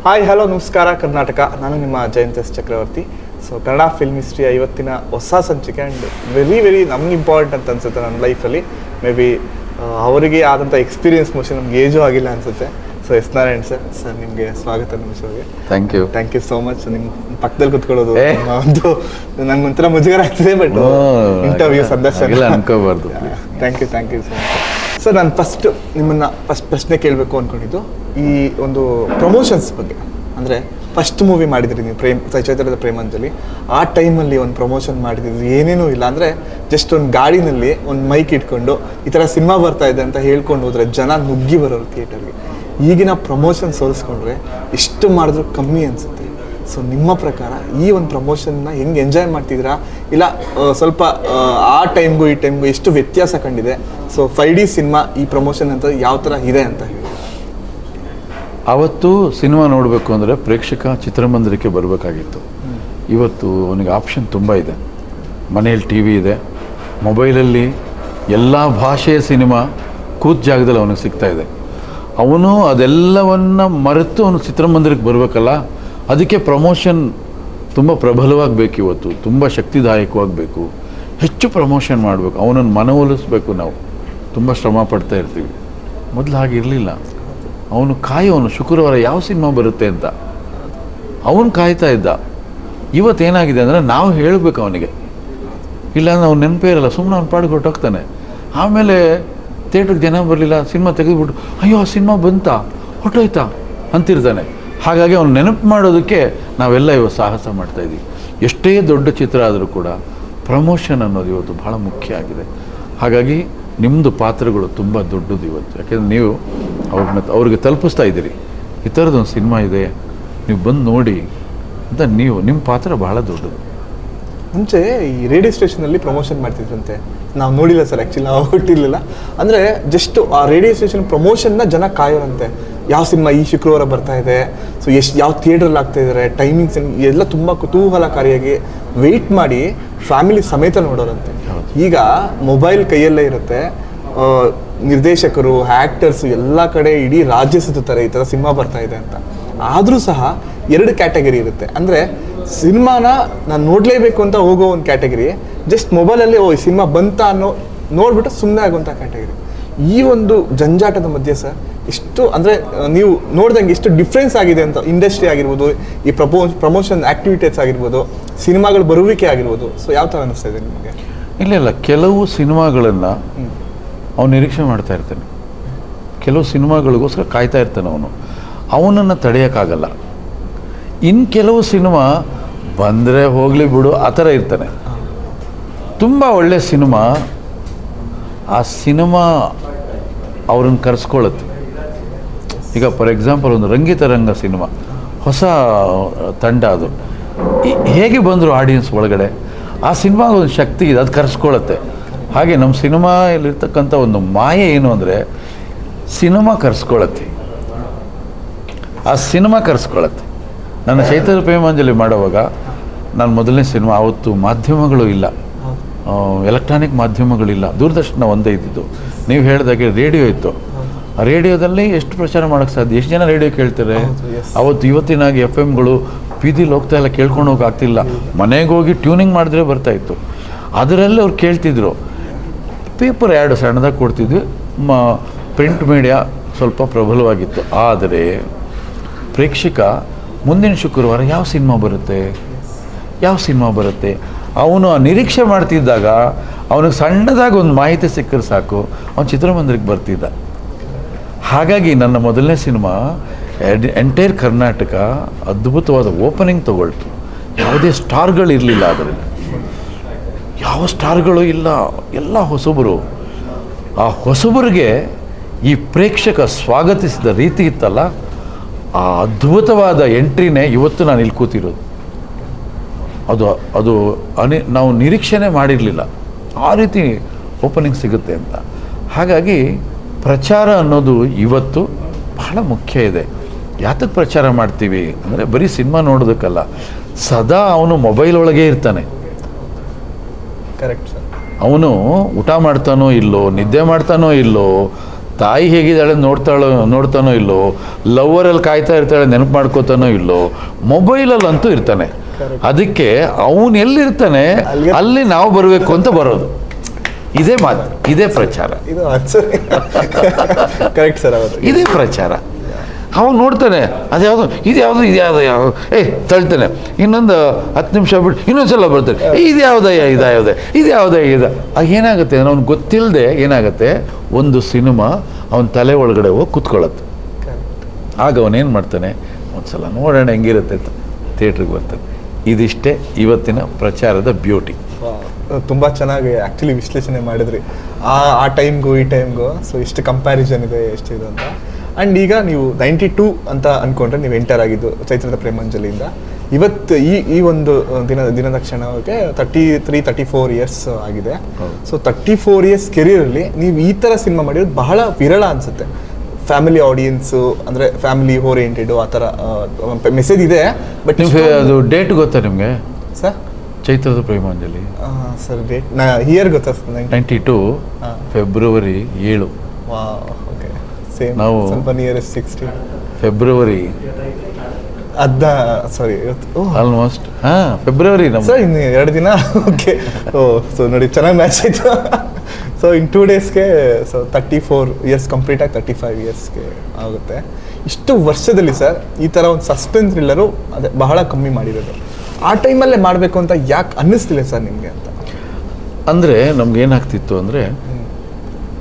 Hi hello ನಮಸ್ಕಾರ ಕರ್ನಾಟಕ. ನಾನು ನಿಮ್ಮ ಜಯಂತ್ ಎಸ್ ಚಕ್ರವರ್ತಿ. ಸೊ ಕನ್ನಡ ಫಿಲ್ಮ್ ಹಿಸ್ಟ್ರಿಯ ಇವತ್ತಿನ ಹೊಸ ಸಂಚಿಕೆ ಆ್ಯಂಡ್ ವೆರಿ ನಮ್ಗೆ ಇಂಪಾರ್ಟೆಂಟ್ ಅಂತ ಅನಿಸುತ್ತೆ ನನ್ನ ಲೈಫಲ್ಲಿ. ಮೇ ಬಿ ಅವರಿಗೆ ಆದಂಥ ಎಕ್ಸ್ಪೀರಿಯನ್ಸ್ ಮೋಸ್ಟ್ಲಿ ನಮ್ಗೆ ಏಜು ಆಗಿಲ್ಲ ಅನಿಸುತ್ತೆ. ಸೊ ಎಸ್ ನಾರಾಯಣ್ ಸರ್ ನಿಮಗೆ ಸ್ವಾಗತ ನಿಮ್ಮ ಶೋಗೆ. Thank you so much. ನಿಮ್ಮ ಪಕ್ಕದಲ್ಲಿ ಕುತ್ಕೊಳ್ಳೋದು ಒಂದು ನನಗೊಂಥರ ಮುಜುಗರ ಆಗ್ತಿದೆ, ಬಟ್ ಇಂಟರ್ವ್ಯೂ ಸಂದರ್ಶನ ಅನ್ಕೋಬಾರ್ದು. Thank you so much sir. ನಾನು ನಿಮ್ಮನ್ನು ಪ್ರಶ್ನೆ ಕೇಳಬೇಕು ಅಂದ್ಕೊಂಡಿದ್ದು ಈ ಒಂದು ಪ್ರಮೋಷನ್ಸ್ ಬಗ್ಗೆ. ಅಂದರೆ ಫಸ್ಟ್ ಮೂವಿ ಮಾಡಿದ್ರಿ ನೀವು, ಚೈತ್ರದ ಪ್ರೇಮಾಂಜಲಿ. ಆ ಟೈಮಲ್ಲಿ ಒಂದು ಪ್ರಮೋಷನ್ ಮಾಡಿದ್ರು, ಏನೇನೂ ಇಲ್ಲ. ಅಂದರೆ ಜಸ್ಟ್ ಒಂದು ಗಾಡಿನಲ್ಲಿ ಒಂದು ಮೈಕ್ ಇಟ್ಕೊಂಡು ಈ ಥರ ಸಿನಿಮಾ ಬರ್ತಾ ಇದೆ ಅಂತ ಹೇಳ್ಕೊಂಡು ಹೋದರೆ ಜನ ನುಗ್ಗಿ ಬರೋರು ಥಿಯೇಟರ್ಗೆ. ಈಗಿನ ಪ್ರಮೋಷನ್ ಸೋಲಿಸ್ಕೊಂಡ್ರೆ ಎಷ್ಟು ಮಾಡಿದ್ರು ಕಮ್ಮಿ ಅನಿಸುತ್ತೆ. ಸೊ ನಿಮ್ಮ ಪ್ರಕಾರ ಈ ಒಂದು ಪ್ರಮೋಷನ್ನ ಹೆಂಗೆ ಎಂಜಾಯ್ ಮಾಡ್ತಿದ್ದೀರಾ, ಇಲ್ಲ ಸ್ವಲ್ಪ ಆ ಟೈಮ್ಗೂ ಈ ಟೈಮ್ಗೂ ಎಷ್ಟು ವ್ಯತ್ಯಾಸ ಕಂಡಿದೆ? ಸೊ 5D ಸಿನಿಮಾ ಈ ಪ್ರಮೋಷನ್ ಅಂತ ಯಾವ ಥರ ಇದೆ ಅಂತ ಹೇಳಿ. ಅವತ್ತು ಸಿನಿಮಾ ನೋಡಬೇಕು ಅಂದರೆ ಪ್ರೇಕ್ಷಕ ಚಿತ್ರಮಂದಿರಕ್ಕೆ ಬರಬೇಕಾಗಿತ್ತು. ಇವತ್ತು ಅವನಿಗೆ ಆಪ್ಷನ್ ತುಂಬ ಇದೆ. ಮನೆಯಲ್ಲಿ ಟಿ ವಿ ಇದೆ, ಮೊಬೈಲಲ್ಲಿ ಎಲ್ಲ ಭಾಷೆಯ ಸಿನಿಮಾ ಕೂತ್ ಜಾಗದಲ್ಲಿ ಅವನಿಗೆ ಸಿಗ್ತಾ ಇದೆ. ಅವನು ಅದೆಲ್ಲವನ್ನು ಮರೆತು ಅವನು ಚಿತ್ರಮಂದಿರಕ್ಕೆ ಬರಬೇಕಲ್ಲ. ಅದಕ್ಕೆ ಪ್ರಮೋಷನ್ ತುಂಬ ಪ್ರಬಲವಾಗಬೇಕು. ಇವತ್ತು ತುಂಬ ಶಕ್ತಿದಾಯಕವಾಗಬೇಕು, ಹೆಚ್ಚು ಪ್ರಮೋಷನ್ ಮಾಡಬೇಕು, ಅವನನ್ನು ಮನವೊಲಿಸ್ಬೇಕು. ನಾವು ತುಂಬ ಶ್ರಮ ಪಡ್ತಾ ಇರ್ತೀವಿ. ಮೊದಲು ಹಾಗಿರಲಿಲ್ಲ. ಅವನು ಕಾಯೋನು ಶುಕ್ರವಾರ ಯಾವ ಸಿನಿಮಾ ಬರುತ್ತೆ ಅಂತ ಅವನು ಕಾಯ್ತಾ ಇದ್ದ. ಇವತ್ತೇನಾಗಿದೆ ಅಂದರೆ ನಾವು ಹೇಳಬೇಕು ಅವನಿಗೆ, ಇಲ್ಲಾಂದ್ರೆ ಅವ್ನು ನೆನಪೇ ಇರಲ್ಲ, ಸುಮ್ಮನೆ ಅವ್ನು ಪಾಡಿಗೆ ಹೊರಟೋಗ್ತಾನೆ. ಆಮೇಲೆ ಥಿಯೇಟ್ರಿಗೆ ಜನ ಬರಲಿಲ್ಲ, ಸಿನಿಮಾ ತೆಗೆದುಬಿಟ್ಟು ಅಯ್ಯೋ ಆ ಸಿನಿಮಾ ಬಂತಾ ಹೊಟ್ಟೋಯ್ತಾ ಅಂತಿರ್ತಾನೆ. ಹಾಗಾಗಿ ಅವ್ನು ನೆನಪು ಮಾಡೋದಕ್ಕೆ ನಾವೆಲ್ಲ ಇವತ್ತು ಸಾಹಸ ಮಾಡ್ತಾಯಿದ್ದೀವಿ. ಎಷ್ಟೇ ದೊಡ್ಡ ಚಿತ್ರ ಆದರೂ ಕೂಡ ಪ್ರಮೋಷನ್ ಅನ್ನೋದು ಇವತ್ತು ಭಾಳ ಮುಖ್ಯ ಆಗಿದೆ. ಹಾಗಾಗಿ ನಿಮ್ಮದು ಪಾತ್ರಗಳು ತುಂಬ ದೊಡ್ಡದು ಇವತ್ತು. ಯಾಕೆಂದರೆ ನೀವು ಅವ್ರಿಗೆ ತಲುಪಿಸ್ತಾ ಇದ್ದೀರಿ, ಈ ಥರದೊಂದು ಸಿನಿಮಾ ಇದೆ, ನೀವು ಬಂದು ನೋಡಿ ಅಂತ. ನಿಮ್ಮ ಪಾತ್ರ ಬಹಳ ದೊಡ್ಡದು. ಮುಂಚೆ ಈ ರೇಡಿಯೋ ಸ್ಟೇಷನಲ್ಲಿ ಪ್ರಮೋಷನ್ ಮಾಡ್ತಿದ್ರಂತೆ, ನಾವು ನೋಡಿಲ್ಲ ಸರ್. ಆ್ಯಕ್ಚುಲಿ ನಾವು ಹುಟ್ಟಿರಲಿಲ್ಲ. ಅಂದರೆ ಜಸ್ಟ್ ಆ ರೇಡಿಯೋ ಸ್ಟೇಷನ್ ಪ್ರಮೋಷನ್ನ ಜನ ಕಾಯೋರಂತೆ. ಯಾವ ಸಿನಿಮಾ ಈ ಶುಕ್ರವಾರ ಬರ್ತಾ ಇದೆ, ಸೊ ಯಾವ ಥಿಯೇಟ್ರಲ್ಲಿ ಆಗ್ತಾ ಇದ್ದಾರೆ, ಟೈಮಿಂಗ್ಸ್ ಎಲ್ಲ ತುಂಬ ಕುತೂಹಲಕಾರಿಯಾಗಿ ವೆಯ್ಟ್ ಮಾಡಿ ಫ್ಯಾಮಿಲಿ ಸಮೇತ ನೋಡೋರಂತೆ. ಈಗ ಮೊಬೈಲ್ ಕೈಯಲ್ಲೇ ಇರುತ್ತೆ, ನಿರ್ದೇಶಕರು ಆ್ಯಕ್ಟರ್ಸು ಎಲ್ಲ ಕಡೆ ಇಡೀ ರಾಜ್ಯ ಸುತ್ತಾರೆ ಈ ಥರ ಸಿನಿಮಾ ಬರ್ತಾ ಇದೆ ಅಂತ. ಆದರೂ ಸಹ 2 ಕ್ಯಾಟಗರಿ ಇರುತ್ತೆ. ಅಂದರೆ ಸಿನಿಮಾನ ನಾನು ನೋಡಲೇಬೇಕು ಅಂತ ಹೋಗೋ ಒಂದು ಕ್ಯಾಟಗರಿ, ಜಸ್ಟ್ ಮೊಬೈಲಲ್ಲಿ ಈ ಸಿನಿಮಾ ಬಂತ ಅನ್ನೋ ನೋಡ್ಬಿಟ್ಟು ಸುಮ್ಮನೆ ಆಗುವಂಥ ಕ್ಯಾಟಗರಿ. ಈ ಒಂದು ಜಂಜಾಟದ ಮಧ್ಯೆ ಸರ್ ಎಷ್ಟು ಅಂದರೆ ನೀವು ನೋಡ್ದಂಗೆ ಎಷ್ಟು ಡಿಫ್ರೆನ್ಸ್ ಆಗಿದೆ ಅಂತ, ಇಂಡಸ್ಟ್ರಿ ಆಗಿರ್ಬೋದು, ಈ ಪ್ರಮೋಷನ್ ಆ್ಯಕ್ಟಿವಿಟೀಸ್ ಆಗಿರ್ಬೋದು, ಸಿನಿಮಾಗಳು ಬರುವಿಕೆ ಆಗಿರ್ಬೋದು. ಸೊ ಯಾವ ಥರ ಅನ್ನಿಸ್ತಾ ಇದೆ ನಿಮಗೆ? ಇಲ್ಲ, ಕೆಲವು ಸಿನಿಮಾಗಳನ್ನು ಅವನು ನಿರೀಕ್ಷೆ ಮಾಡ್ತಾ ಇರ್ತಾನೆ, ಕೆಲವು ಸಿನಿಮಾಗಳಿಗೋಸ್ಕರ ಕಾಯ್ತಾ ಇರ್ತಾನೆ. ಅವನನ್ನು ತಡೆಯೋಕ್ಕಾಗಲ್ಲ. ಇನ್ನು ಕೆಲವು ಸಿನಿಮಾ ಬಂದರೆ ಹೋಗಲಿ ಬಿಡು ಆ ಥರ ಇರ್ತಾನೆ. ತುಂಬ ಒಳ್ಳೆಯ ಸಿನಿಮಾ, ಆ ಸಿನಿಮಾ ಅವ್ರನ್ನ ಕರೆಸ್ಕೊಳ್ಳುತ್ತೆ. ಈಗ ಫಾರ್ ಎಕ್ಸಾಂಪಲ್ ಒಂದು ರಂಗಿತರಂಗ ಸಿನಿಮಾ, ಹೊಸ ತಂಡ, ಅದು ಹೇಗೆ ಬಂದರು ಆಡಿಯನ್ಸ್ ಒಳಗಡೆ, ಆ ಸಿನಿಮಾಗೆ ಒಂದು ಶಕ್ತಿ ಇದೆ, ಅದು ಕರೆಸ್ಕೊಳ್ಳುತ್ತೆ. ಹಾಗೆ ನಮ್ಮ ಸಿನಿಮಾಯಲ್ಲಿರ್ತಕ್ಕಂಥ ಒಂದು ಮಾಯೆ ಏನು ಅಂದರೆ ಸಿನಿಮಾ ಕರೆಸ್ಕೊಳ್ಳುತ್ತೆ. ಆ ಸಿನಿಮಾ ಕರೆಸ್ಕೊಳ್ಳುತ್ತೆ. ನನ್ನ ಚೈತ್ರದ ಪ್ರೇಮಾಂಜಲಿ ಮಾಡುವಾಗ ನಾನು ಮೊದಲನೇ ಸಿನಿಮಾ, ಆವತ್ತು ಮಾಧ್ಯಮಗಳು ಇಲ್ಲ, ಎಲೆಕ್ಟ್ರಾನಿಕ್ ಮಾಧ್ಯಮಗಳಿಲ್ಲ, ದೂರದರ್ಶನ ಒಂದೇ ಇದ್ದಿದ್ದು. ನೀವು ಹೇಳಿದಾಗೆ ರೇಡಿಯೋ ಇತ್ತು. ಆ ರೇಡಿಯೋದಲ್ಲಿ ಎಷ್ಟು ಪ್ರಚಾರ ಮಾಡೋಕ್ಕೆ ಸಾಧ್ಯ? ಎಷ್ಟು ಜನ ರೇಡಿಯೋ ಕೇಳ್ತಾರೆ ಅವತ್ತು? ಇವತ್ತಿನಾಗಿ FM ಬೀದಿಲಿ ಹೋಗ್ತಾ ಇಲ್ಲ, ಕೇಳ್ಕೊಂಡು ಹೋಗೋಕ್ಕಾಗ್ತಿಲ್ಲ. ಮನೆಗೆ ಹೋಗಿ ಟ್ಯೂನಿಂಗ್ ಮಾಡಿದ್ರೆ ಬರ್ತಾಯಿತ್ತು. ಅದರಲ್ಲಿ ಅವ್ರು ಕೇಳ್ತಿದ್ರು. ಪೇಪರ್ ಆ್ಯಡ್ ಸಣ್ಣದಾಗಿ ಕೊಡ್ತಿದ್ವಿ. ಪ್ರಿಂಟ್ ಮೀಡಿಯಾ ಸ್ವಲ್ಪ ಪ್ರಬಲವಾಗಿತ್ತು. ಆದರೆ ಪ್ರೇಕ್ಷಕ ಮುಂದಿನ ಶುಕ್ರವಾರ ಯಾವ ಸಿನಿಮಾ ಬರುತ್ತೆ ಅವನು ಆ ನಿರೀಕ್ಷೆ ಮಾಡ್ತಿದ್ದಾಗ ಅವನಿಗೆ ಸಣ್ಣದಾಗಿ ಒಂದು ಮಾಹಿತಿ ಸಿಕ್ಕರೆ ಸಾಕು, ಅವನು ಚಿತ್ರಮಂದಿರಕ್ಕೆ ಬರ್ತಿದ್ದ. ಹಾಗಾಗಿ ನನ್ನ ಮೊದಲನೇ ಸಿನಿಮಾ ಎಂಟೈರ್ ಕರ್ನಾಟಕ ಅದ್ಭುತವಾದ ಓಪನಿಂಗ್ ತಗೊಳ್ತು. ಯಾವುದೇ ಸ್ಟಾರ್ಗಳಿರಲಿಲ್ಲ, ಅದರಲ್ಲಿ ಯಾವ ಸ್ಟಾರ್ಗಳು ಇಲ್ಲ, ಎಲ್ಲ ಹೊಸಬರು. ಆ ಹೊಸಬರಿಗೆ ಈ ಪ್ರೇಕ್ಷಕ ಸ್ವಾಗತಿಸಿದ ರೀತಿ ಇತ್ತಲ್ಲ, ಆ ಅದ್ಭುತವಾದ ಎಂಟ್ರಿನೇ ಇವತ್ತು ನಾನು ಇಲ್ಲಿ ಕೂತಿರೋದು. ಅದು ನಾವು ನಿರೀಕ್ಷೆನೇ ಮಾಡಿರಲಿಲ್ಲ ಆ ರೀತಿ ಓಪನಿಂಗ್ ಸಿಗುತ್ತೆ ಅಂತ. ಹಾಗಾಗಿ ಪ್ರಚಾರ ಅನ್ನೋದು ಇವತ್ತು ಬಹಳ ಮುಖ್ಯ ಇದೆ. ಯಾತಕ್ಕೆ ಪ್ರಚಾರ ಮಾಡ್ತೀವಿ ಅಂದರೆ ಬರೀ ಸಿನಿಮಾ ನೋಡೋದಕ್ಕಲ್ಲ, ಸದಾ ಅವನು ಮೊಬೈಲ್ ಒಳಗೆ ಇರ್ತಾನೆ. Correct sir. ಅವನು ಊಟ ಮಾಡ್ತಾನೋ ಇಲ್ಲೋ, ನಿದ್ದೆ ಮಾಡ್ತಾನೋ ಇಲ್ಲೋ, ತಾಯಿ ಹೇಗಿದ್ದಾಳೆ ನೋಡ್ತಾನೋ ಇಲ್ಲೋ, ಲವ್ವರಲ್ಲಿ ಕಾಯ್ತಾ ಇರ್ತಾಳೆ ನೆನಪು ಮಾಡ್ಕೋತಾನೋ ಇಲ್ಲೋ, ಮೊಬೈಲಲ್ಲಂತೂ ಇರ್ತಾನೆ. ಅದಕ್ಕೆ ಅವನು ಎಲ್ಲಿರ್ತಾನೆ ಅಲ್ಲಿ ನಾವು ಬರಬೇಕು ಅಂತ ಬರೋದು. ಇದೇ ಮಾತು, ಇದೇ ಪ್ರಚಾರ, ಇದು ಕರೆಕ್ಟ್ ಸರ್. ಇದೇ ಪ್ರಚಾರ. ಅವನು ನೋಡ್ತಾನೆ ಅದ್ಯಾವುದು ಇದ್ಯಾವುದು ತಳ್ತಾನೆ. ಇನ್ನೊಂದು 10 ನಿಮಿಷ ಬಿಟ್ಟು ಇನ್ನೊಂದ್ಸಲ ಬರ್ತಾನೆ, ಇದ್ಯಾವುದೇ ಏನಾಗುತ್ತೆ ಅಂದ್ರೆ ಅವ್ನು ಗೊತ್ತಿಲ್ಲದೆ ಏನಾಗುತ್ತೆ, ಒಂದು ಸಿನಿಮಾ ಅವನ ತಲೆ ಒಳಗಡೆ ಹೋಗಿ ಕೂತ್ಕೊಳ್ಳುತ್ತೆ. ಆಗ ಅವನೇನು ಮಾಡ್ತಾನೆ, ಒಂದ್ಸಲ ನೋಡೋಣ ಹೆಂಗಿರುತ್ತೆ ಅಂತ ಥಿಯೇಟ್ರಿಗೆ ಬರ್ತಾನೆ. ಇದಿಷ್ಟೇ ಇವತ್ತಿನ ಪ್ರಚಾರದ ಬ್ಯೂಟಿ. ತುಂಬ ಚೆನ್ನಾಗಿ ಆ್ಯಕ್ಚುಲಿ ವಿಶ್ಲೇಷಣೆ ಮಾಡಿದ್ರಿ ಆ ಟೈಮ್ಗೂ ಈ ಟೈಮ್ಗೂ. ಸೊ ಇಷ್ಟು ಕಂಪ್ಯಾರಿಸನ್ ಇದೆ ಎಷ್ಟಿದೆ ಅಂತ. ಆ್ಯಂಡ್ ಈಗ ನೀವು 92 ಅಂತ ಅಂದ್ಕೊಂಡ್ರೆ ನೀವು ಎಂಟರ್ ಆಗಿದ್ದು ಚೈತ್ರದ ಪ್ರೇಮಾಂಜಲಿಯಿಂದ ಇವತ್ತು ಈ ಒಂದು ದಿನದ ಕ್ಷಣಕ್ಕೆ 34 ಇಯರ್ಸ್ ಆಗಿದೆ. ಸೊ 34 ಇಯರ್ಸ್ ಕೆರಿಯರಲ್ಲಿ ನೀವು ಈ ಥರ ಸಿನಿಮಾ ಮಾಡಿರೋದು ಬಹಳ ವಿರಳ ಅನಿಸುತ್ತೆ. ಫ್ಯಾಮಿಲಿ ಆಡಿಯನ್ಸು ಅಂದರೆ ಫ್ಯಾಮಿಲಿ ಓರಿಯೆಂಟೆಡು ಆ ಥರ ಮೆಸೇಜ್ ಇದೆ. ಬಟ್ ಅದು ಡೇಟ್ ಗೊತ್ತಾ ನಿಮಗೆ sir? Chaitrada Premanjali sir date year ಗೊತ್ತಾ? 92 ಫೆಬ್ರವರಿ 7. Okay, same. ನಾವು ಸ್ವಲ್ಪ nearest 16 February sorry almost February sir, ಇನ್ನು 2 ದಿನ. ಓಕೆ. ಸೊ ನೋಡಿ, ಚೆನ್ನಾಗಿ ಮ್ಯಾಚ್ ಆಯಿತು. ಸೊ ಇನ್ 2 ಡೇಸ್ಗೆ ಸೊ 34 ಇಯರ್ಸ್ ಕಂಪ್ಲೀಟ್ ಆಗಿ 35 ಇಯರ್ಸ್ಗೆ ಆಗುತ್ತೆ. ಇಷ್ಟು ವರ್ಷದಲ್ಲಿ ಸರ್ ಈ ಥರ ಒಂದು ಸಸ್ಪೆನ್ಸ್ ಥ್ರಿಲ್ಲರು ಅದೇ ಬಹಳ ಕಮ್ಮಿ ಮಾಡಿರೋದು. ಆ ಟೈಮಲ್ಲೇ ಮಾಡಬೇಕು ಅಂತ ಯಾಕೆ ಅನ್ನಿಸ್ತಿಲ್ಲ ಸರ್ ನಿಮಗೆ ಅಂತ? ಅಂದರೆ ನಮ್ಗೆ ಏನಾಗ್ತಿತ್ತು ಅಂದರೆ,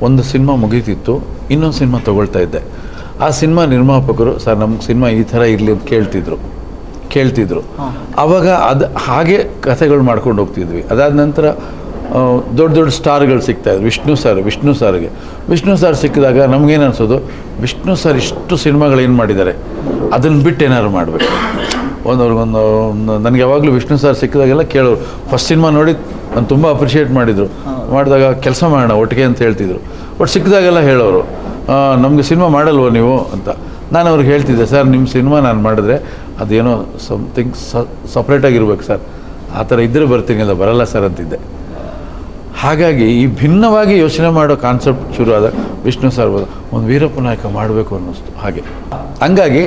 ಒಂದು ಸಿನಿಮಾ ಮುಗೀತಿತ್ತು, ಇನ್ನೊಂದು ಸಿನಿಮಾ ತೊಗೊಳ್ತಾ ಇದ್ದೆ. ಆ ಸಿನಿಮಾ ನಿರ್ಮಾಪಕರು ಸರ್ ನಮ್ಮ ಸಿನಿಮಾ ಈ ಥರ ಇರಲಿ ಅಂತ ಕೇಳ್ತಿದ್ರು. ಆವಾಗ ಅದು ಹಾಗೆ ಕಥೆಗಳು ಮಾಡ್ಕೊಂಡು ಹೋಗ್ತಿದ್ವಿ. ಅದಾದ ನಂತರ ದೊಡ್ಡ ಸ್ಟಾರ್ಗಳು ಸಿಗ್ತಾಯಿದ್ರು. ವಿಷ್ಣು ಸಾರ್ ಸಿಕ್ಕಿದಾಗ ನಮಗೇನು ಅನಿಸೋದು, ವಿಷ್ಣು ಸರ್ ಇಷ್ಟು ಸಿನಿಮಾಗಳು ಏನು ಮಾಡಿದ್ದಾರೆ, ಅದನ್ನು ಬಿಟ್ಟು ಏನಾದ್ರು ಮಾಡಬೇಕು. ಅವ್ರಿಗೊಂದು ನನಗೆ ಯಾವಾಗಲೂ ವಿಷ್ಣು ಸರ್ ಸಿಕ್ಕಿದಾಗೆಲ್ಲ ಕೇಳೋರು. ಫಸ್ಟ್ ಸಿನಿಮಾ ನೋಡಿ ನಾನು ತುಂಬ ಅಪ್ರಿಷಿಯೇಟ್ ಮಾಡಿದಾಗ ಕೆಲಸ ಮಾಡೋಣ ಒಟ್ಟಿಗೆ ಅಂತ ಹೇಳ್ತಿದ್ರು. ಬಟ್ ಸಿಕ್ಕಿದಾಗೆಲ್ಲ ಹೇಳೋರು, ನಮಗೆ ಸಿನಿಮಾ ಮಾಡಲ್ವ ನೀವು ಅಂತ. ನಾನು ಅವ್ರಿಗೆ ಹೇಳ್ತಿದ್ದೆ, ಸರ್ ನಿಮ್ಮ ಸಿನಿಮಾ ನಾನು ಮಾಡಿದ್ರೆ ಅದೇನೋ ಸಮಥಿಂಗ್ ಸಪ್ರೇಟಾಗಿರ್ಬೇಕು ಸರ್, ಆ ಥರ ಇದ್ದರೆ ಬರ್ತೀನಿ, ಅಲ್ಲ ಬರಲ್ಲ ಸರ್ ಅಂತಿದ್ದೆ. ಹಾಗಾಗಿ ಈ ಭಿನ್ನವಾಗಿ ಯೋಚನೆ ಮಾಡೋ ಕಾನ್ಸೆಪ್ಟ್ ಶುರು ಆದ ವಿಷ್ಣು ಸರ್ ಒಂದು ವೀರಪ್ಪ ನಾಯಕ ಮಾಡಬೇಕು ಅನ್ನಿಸ್ತು. ಹಂಗಾಗಿ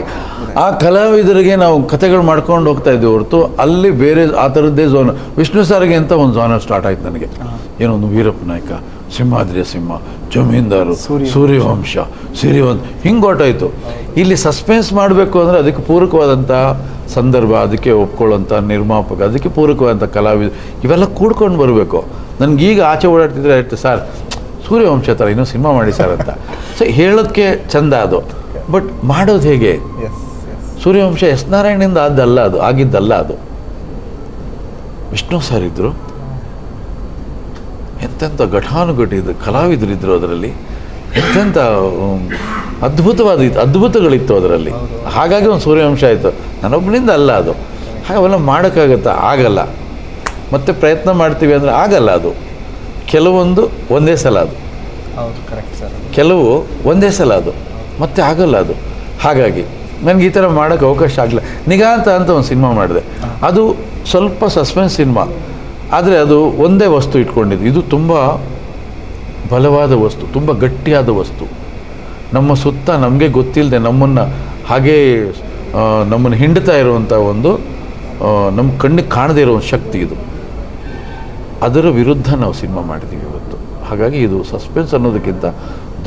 ಆ ಕಲಾವಿದರಿಗೆ ನಾವು ಕಥೆಗಳು ಮಾಡ್ಕೊಂಡು ಹೋಗ್ತಾ ಇದ್ದೀವಿ ಹೊರತು ಅಲ್ಲಿ ಬೇರೆ ಆ ಥರದ್ದೇ ಝೋನ್. ವಿಷ್ಣು ಸರ್ಗೆ ಅಂತ ಒಂದು ಝೋನರ್ ಸ್ಟಾರ್ಟ್ ಆಯ್ತು ನನಗೆ. ಏನೋ ಒಂದು ವೀರಪ್ಪ ನಾಯಕ, ಸಿಂಹಾದ್ರಿಯ ಸಿಂಹ, ಜಮೀನ್ದಾರು, ಸೂರ್ಯವಂಶ, ಸಿರಿವಂತ, ಹಿಂಗೆ ಹೊರಟಾಯಿತು. ಇಲ್ಲಿ ಸಸ್ಪೆನ್ಸ್ ಮಾಡಬೇಕು ಅಂದರೆ ಅದಕ್ಕೆ ಪೂರಕವಾದಂಥ ಸಂದರ್ಭ, ಅದಕ್ಕೆ ಒಪ್ಕೊಳ್ಳೋಂಥ ನಿರ್ಮಾಪಕ, ಅದಕ್ಕೆ ಪೂರಕವಾದಂಥ ಕಲಾವಿದ, ಇವೆಲ್ಲ ಕೂಡ್ಕೊಂಡು ಬರಬೇಕು. ನನಗೀಗ ಆಚೆ ಓಡಾಡ್ತಿದ್ರೆ ಆಯ್ತು ಸರ್ ಸೂರ್ಯವಂಶ ಥರ ಇನ್ನೂ ಸಿನಿಮಾ ಮಾಡಿ ಸರ್ ಅಂತ. ಸೊ ಹೇಳೋದಕ್ಕೆ ಚಂದ ಅದು, ಬಟ್ ಮಾಡೋದು ಹೇಗೆ? ಸೂರ್ಯವಂಶ ಎಸ್ ನಾರಾಯಣಿಂದ ಆಗಿದ್ದಲ್ಲ ಅದು. ವಿಷ್ಣು ಸರ್ ಇದ್ದರು, ಎಂತೆಂಥ ಘಟಾನುಘಟಿದ್ರು ಕಲಾವಿದರಿದ್ದರು ಅದರಲ್ಲಿ, ಎಂತೆಂಥ ಅದ್ಭುತಗಳಿತ್ತು ಅದರಲ್ಲಿ. ಹಾಗಾಗಿ ಒಂದು ಸೂರ್ಯವಂಶ ಆಯಿತು. ನನ್ನೊಬ್ಬನಿಂದ ಅಲ್ಲ ಅದು. ಹಾಗೆ ಅವೆಲ್ಲ ಮಾಡೋಕ್ಕಾಗತ್ತಾ? ಆಗಲ್ಲ. ಮತ್ತೆ ಪ್ರಯತ್ನ ಮಾಡ್ತೀವಿ ಅಂದರೆ ಆಗಲ್ಲ. ಅದು ಕೆಲವೊಂದು ಒಂದೇ ಸಲ, ಅದು ಕೆಲವು ಒಂದೇ ಸಲ, ಅದು ಮತ್ತೆ ಆಗಲ್ಲ ಅದು. ಹಾಗಾಗಿ ನನಗೆ ಈ ಥರ ಮಾಡೋಕ್ಕೆ ಅವಕಾಶ ಆಗಲಿಲ್ಲ. ನಿಗಾ ಅಂತ ಒಂದು ಸಿನಿಮಾ ಮಾಡಿದೆ. ಅದು ಸ್ವಲ್ಪ ಸಸ್ಪೆನ್ಸ್ ಸಿನಿಮಾ, ಆದರೆ ಅದು ಒಂದೇ ವಸ್ತು ಇಟ್ಕೊಂಡಿದ್ದು. ಇದು ತುಂಬ ಬಲವಾದ ವಸ್ತು, ತುಂಬ ಗಟ್ಟಿಯಾದ ವಸ್ತು. ನಮ್ಮ ಸುತ್ತ ನಮಗೆ ಗೊತ್ತಿಲ್ಲದೆ ನಮ್ಮನ್ನು ಹಾಗೇ ನಮ್ಮನ್ನು ಹಿಂಡ್ತಾ ಇರುವಂಥ ಒಂದು ನಮ್ಮ ಕಣ್ಣಿಗೆ ಕಾಣದೇ ಇರೋ ಒಂದು ಶಕ್ತಿ ಇದು. ಅದರ ವಿರುದ್ಧ ನಾವು ಸಿನಿಮಾ ಮಾಡಿದ್ದೀವಿ ಇವತ್ತು. ಹಾಗಾಗಿ ಇದು ಸಸ್ಪೆನ್ಸ್ ಅನ್ನೋದಕ್ಕಿಂತ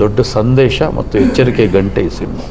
ದೊಡ್ಡ ಸಂದೇಶ ಮತ್ತು ಎಚ್ಚರಿಕೆ ಗಂಟೆ ಈ ಸಿನಿಮಾ.